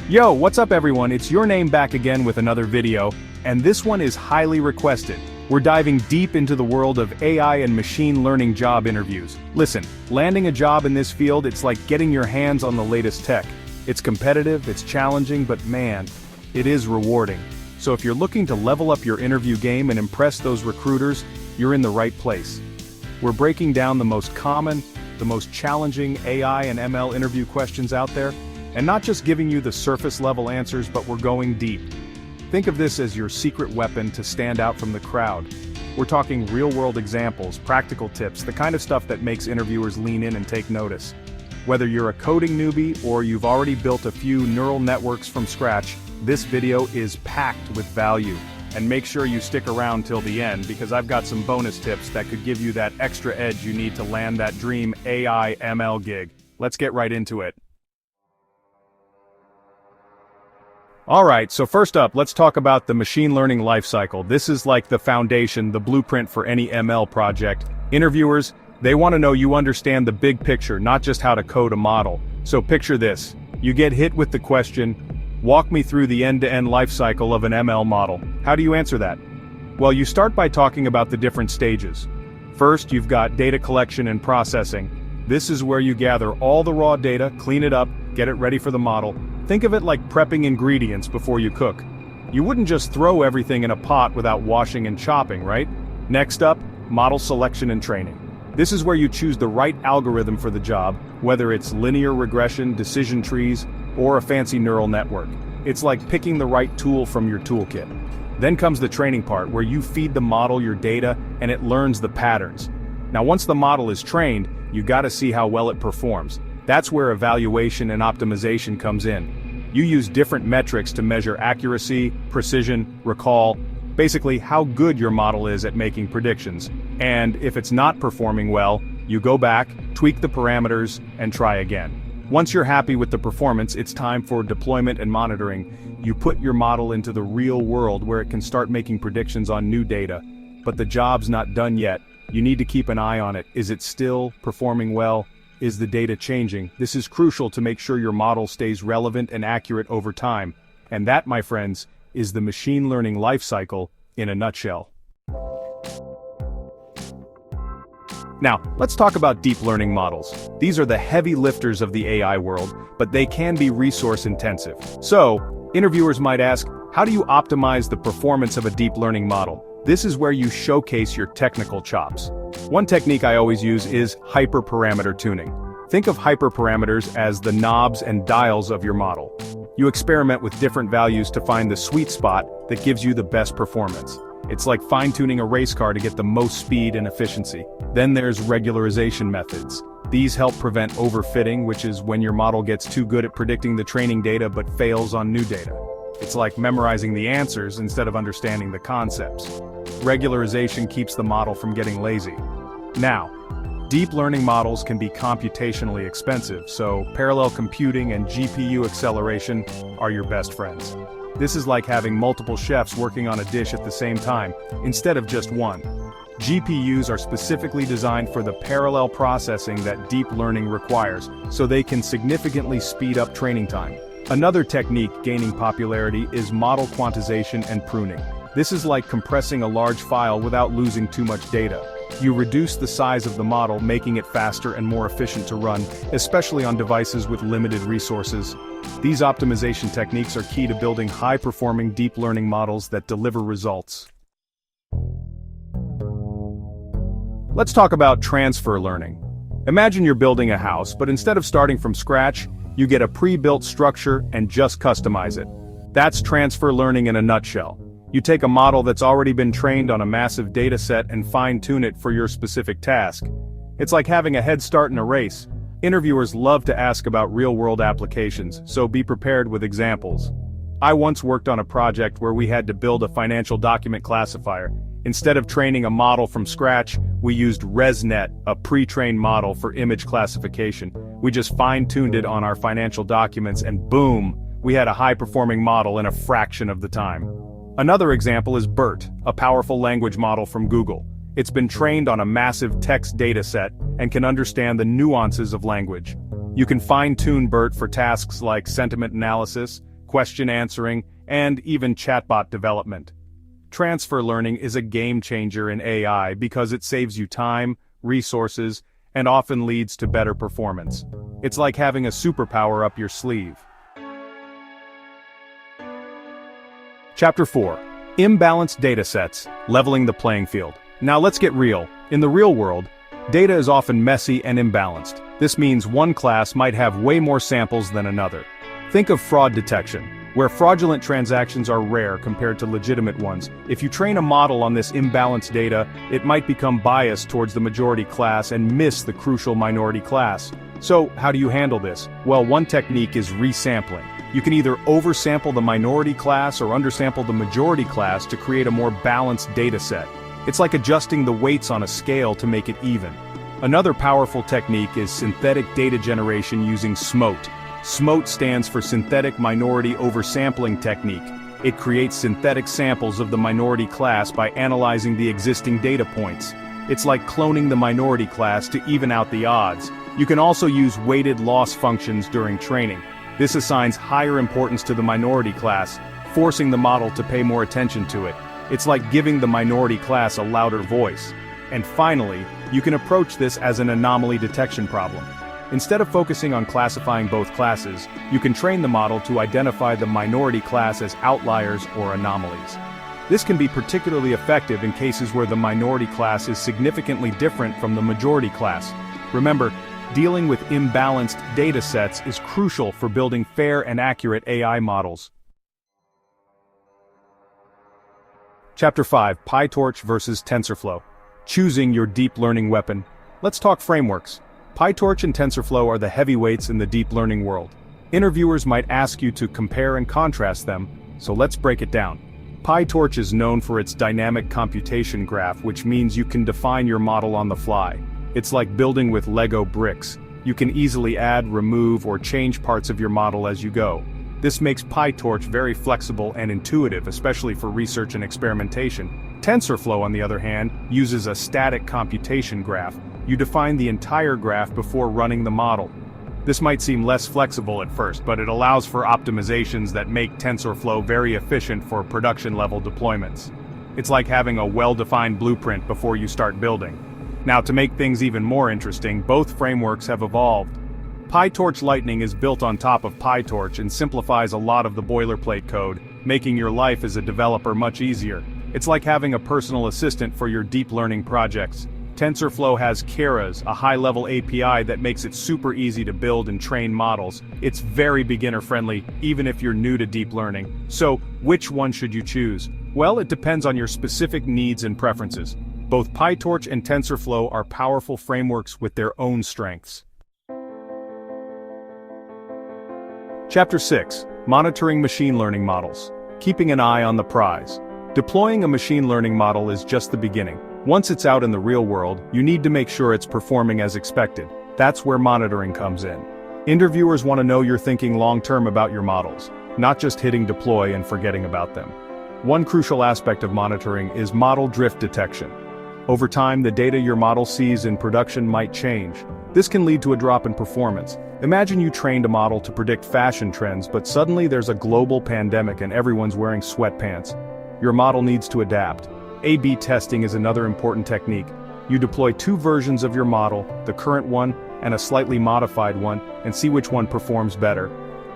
Yo, what's up everyone? It's your name back again with another video, and this one is highly requested. We're diving deep into the world of AI and machine learning job interviews. Listen, landing a job in this field, it's like getting your hands on the latest tech. It's competitive, it's challenging, but man, it is rewarding. So if you're looking to level up your interview game and impress those recruiters, you're in the right place. We're breaking down the most common, the most challenging AI and ML interview questions out there, and not just giving you the surface-level answers, but we're going deep. Think of this as your secret weapon to stand out from the crowd. We're talking real-world examples, practical tips, the kind of stuff that makes interviewers lean in and take notice. Whether you're a coding newbie or you've already built a few neural networks from scratch, this video is packed with value. And make sure you stick around till the end, because I've got some bonus tips that could give you that extra edge you need to land that dream AI ML gig. Let's get right into it. Alright, so first up, let's talk about the machine learning lifecycle. This is like the foundation, the blueprint for any ML project. Interviewers, they want to know you understand the big picture, not just how to code a model. So picture this. You get hit with the question, walk me through the end-to-end lifecycle of an ML model. How do you answer that? Well, you start by talking about the different stages. First, you've got data collection and processing. This is where you gather all the raw data, clean it up, get it ready for the model. Think of it like prepping ingredients before you cook. You wouldn't just throw everything in a pot without washing and chopping, right? Next up, model selection and training. This is where you choose the right algorithm for the job, whether it's linear regression, decision trees, or a fancy neural network. It's like picking the right tool from your toolkit. Then comes the training part, where you feed the model your data and it learns the patterns. Now once the model is trained, you gotta see how well it performs. That's where evaluation and optimization comes in. You use different metrics to measure accuracy, precision, recall, basically how good your model is at making predictions. And if it's not performing well, you go back, tweak the parameters, and try again. Once you're happy with the performance, it's time for deployment and monitoring. You put your model into the real world where it can start making predictions on new data. But the job's not done yet. You need to keep an eye on it. Is it still performing well? Is the data changing? This is crucial to make sure your model stays relevant and accurate over time. And that, my friends, is the machine learning lifecycle in a nutshell. Now, let's talk about deep learning models. These are the heavy lifters of the AI world, but they can be resource intensive. So, interviewers might ask, how do you optimize the performance of a deep learning model? This is where you showcase your technical chops. One technique I always use is hyperparameter tuning. Think of hyperparameters as the knobs and dials of your model. You experiment with different values to find the sweet spot that gives you the best performance. It's like fine-tuning a race car to get the most speed and efficiency. Then there's regularization methods. These help prevent overfitting, which is when your model gets too good at predicting the training data but fails on new data. It's like memorizing the answers instead of understanding the concepts. Regularization keeps the model from getting lazy. Now, deep learning models can be computationally expensive, so parallel computing and GPU acceleration are your best friends. This is like having multiple chefs working on a dish at the same time, instead of just one. GPUs are specifically designed for the parallel processing that deep learning requires, so they can significantly speed up training time. Another technique gaining popularity is model quantization and pruning. This is like compressing a large file without losing too much data. You reduce the size of the model, making it faster and more efficient to run, especially on devices with limited resources. These optimization techniques are key to building high-performing deep learning models that deliver results. Let's talk about transfer learning. Imagine you're building a house, but instead of starting from scratch, you get a pre-built structure and just customize it. That's transfer learning in a nutshell. You take a model that's already been trained on a massive dataset and fine-tune it for your specific task. It's like having a head start in a race. Interviewers love to ask about real-world applications, so be prepared with examples. I once worked on a project where we had to build a financial document classifier. Instead of training a model from scratch, we used ResNet, a pre-trained model for image classification. We just fine-tuned it on our financial documents and boom, we had a high-performing model in a fraction of the time. Another example is BERT, a powerful language model from Google. It's been trained on a massive text dataset and can understand the nuances of language. You can fine-tune BERT for tasks like sentiment analysis, question answering, and even chatbot development. Transfer learning is a game changer in AI because it saves you time, resources, and often leads to better performance. It's like having a superpower up your sleeve. Chapter 4. Imbalanced datasets, leveling the playing field. Now let's get real. In the real world, data is often messy and imbalanced. This means one class might have way more samples than another. Think of fraud detection, where fraudulent transactions are rare compared to legitimate ones. If you train a model on this imbalanced data, it might become biased towards the majority class and miss the crucial minority class. So, how do you handle this? Well, one technique is resampling. You can either oversample the minority class or undersample the majority class to create a more balanced dataset. It's like adjusting the weights on a scale to make it even. Another powerful technique is synthetic data generation using SMOTE. SMOTE stands for Synthetic Minority Oversampling Technique. It creates synthetic samples of the minority class by analyzing the existing data points. It's like cloning the minority class to even out the odds. You can also use weighted loss functions during training. This assigns higher importance to the minority class, forcing the model to pay more attention to it. It's like giving the minority class a louder voice. And finally, you can approach this as an anomaly detection problem. Instead of focusing on classifying both classes, you can train the model to identify the minority class as outliers or anomalies. This can be particularly effective in cases where the minority class is significantly different from the majority class. Remember, dealing with imbalanced datasets is crucial for building fair and accurate AI models. Chapter 5. PyTorch versus TensorFlow. Choosing your deep learning weapon. Let's talk frameworks. PyTorch and TensorFlow are the heavyweights in the deep learning world. Interviewers might ask you to compare and contrast them, so let's break it down. PyTorch is known for its dynamic computation graph, which means you can define your model on the fly. It's like building with Lego bricks. You can easily add, remove, or change parts of your model as you go. This makes PyTorch very flexible and intuitive, especially for research and experimentation. TensorFlow, on the other hand, uses a static computation graph. You define the entire graph before running the model. This might seem less flexible at first, but it allows for optimizations that make TensorFlow very efficient for production-level deployments. It's like having a well-defined blueprint before you start building. Now, to make things even more interesting, both frameworks have evolved. PyTorch Lightning is built on top of PyTorch and simplifies a lot of the boilerplate code, making your life as a developer much easier. It's like having a personal assistant for your deep learning projects. TensorFlow has Keras, a high-level API that makes it super easy to build and train models. It's very beginner-friendly, even if you're new to deep learning. So, which one should you choose? Well, it depends on your specific needs and preferences. Both PyTorch and TensorFlow are powerful frameworks with their own strengths. Chapter 6. Monitoring machine learning models. Keeping an eye on the prize. Deploying a machine learning model is just the beginning. Once it's out in the real world, you need to make sure it's performing as expected. That's where monitoring comes in. Interviewers want to know you're thinking long-term about your models, not just hitting deploy and forgetting about them. One crucial aspect of monitoring is model drift detection. Over time, the data your model sees in production might change. This can lead to a drop in performance. Imagine you trained a model to predict fashion trends, but suddenly there's a global pandemic and everyone's wearing sweatpants. Your model needs to adapt. A/B testing is another important technique. You deploy two versions of your model, the current one and a slightly modified one, and see which one performs better.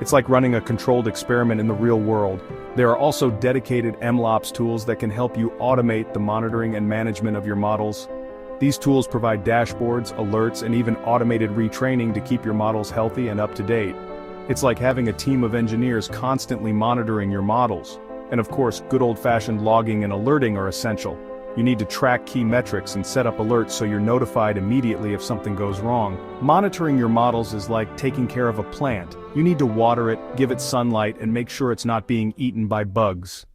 It's like running a controlled experiment in the real world. There are also dedicated MLOps tools that can help you automate the monitoring and management of your models. These tools provide dashboards, alerts, and even automated retraining to keep your models healthy and up to date. It's like having a team of engineers constantly monitoring your models. And of course, good old-fashioned logging and alerting are essential. You need to track key metrics and set up alerts so you're notified immediately if something goes wrong. Monitoring your models is like taking care of a plant. You need to water it, give it sunlight, and make sure it's not being eaten by bugs.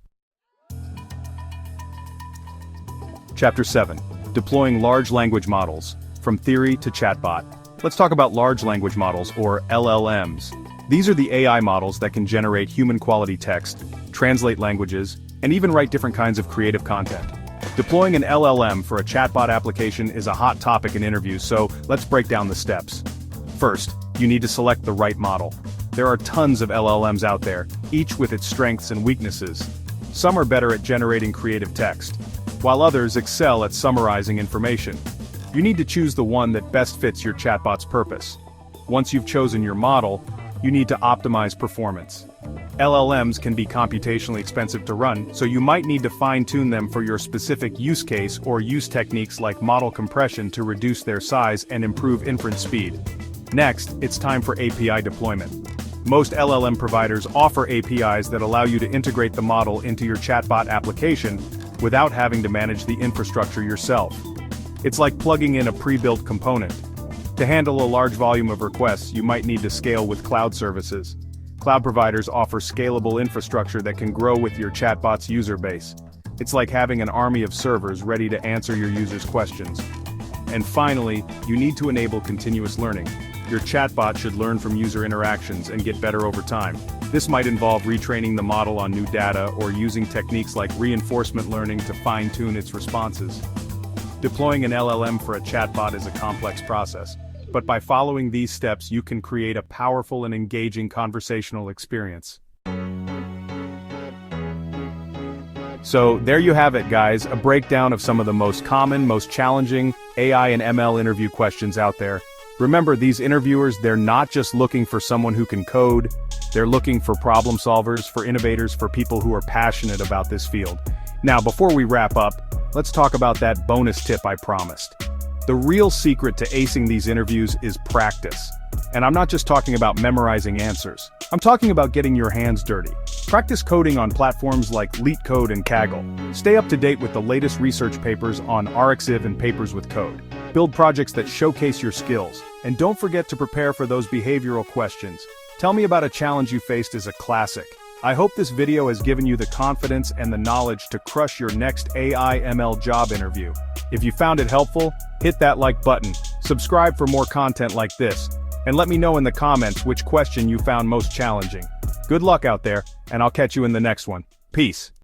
Chapter 7. Deploying large language models, from theory to chatbot. Let's talk about large language models, or LLMs. These are the AI models that can generate human-quality text, translate languages, and even write different kinds of creative content. Deploying an LLM for a chatbot application is a hot topic in interviews, so let's break down the steps. First, you need to select the right model. There are tons of LLMs out there, each with its strengths and weaknesses. Some are better at generating creative text, while others excel at summarizing information. You need to choose the one that best fits your chatbot's purpose. Once you've chosen your model, you need to optimize performance. LLMs can be computationally expensive to run, so you might need to fine-tune them for your specific use case or use techniques like model compression to reduce their size and improve inference speed. Next, it's time for API deployment. Most LLM providers offer APIs that allow you to integrate the model into your chatbot application without having to manage the infrastructure yourself. It's like plugging in a pre-built component. To handle a large volume of requests, you might need to scale with cloud services. Cloud providers offer scalable infrastructure that can grow with your chatbot's user base. It's like having an army of servers ready to answer your users' questions. And finally, you need to enable continuous learning. Your chatbot should learn from user interactions and get better over time. This might involve retraining the model on new data or using techniques like reinforcement learning to fine-tune its responses. Deploying an LLM for a chatbot is a complex process, but by following these steps you can create a powerful and engaging conversational experience. So there you have it, guys, a breakdown of some of the most common, most challenging AI and ML interview questions out there. Remember, these interviewers, they're not just looking for someone who can code, they're looking for problem solvers, for innovators, for people who are passionate about this field. Now, before we wrap up, let's talk about that bonus tip I promised. The real secret to acing these interviews is practice. And I'm not just talking about memorizing answers. I'm talking about getting your hands dirty. Practice coding on platforms like LeetCode and Kaggle. Stay up to date with the latest research papers on RxIV and Papers with Code. Build projects that showcase your skills. And don't forget to prepare for those behavioral questions. Tell me about a challenge you faced as a classic. I hope this video has given you the confidence and the knowledge to crush your next AI ML job interview. If you found it helpful, hit that like button, subscribe for more content like this, and let me know in the comments which question you found most challenging. Good luck out there, and I'll catch you in the next one. Peace.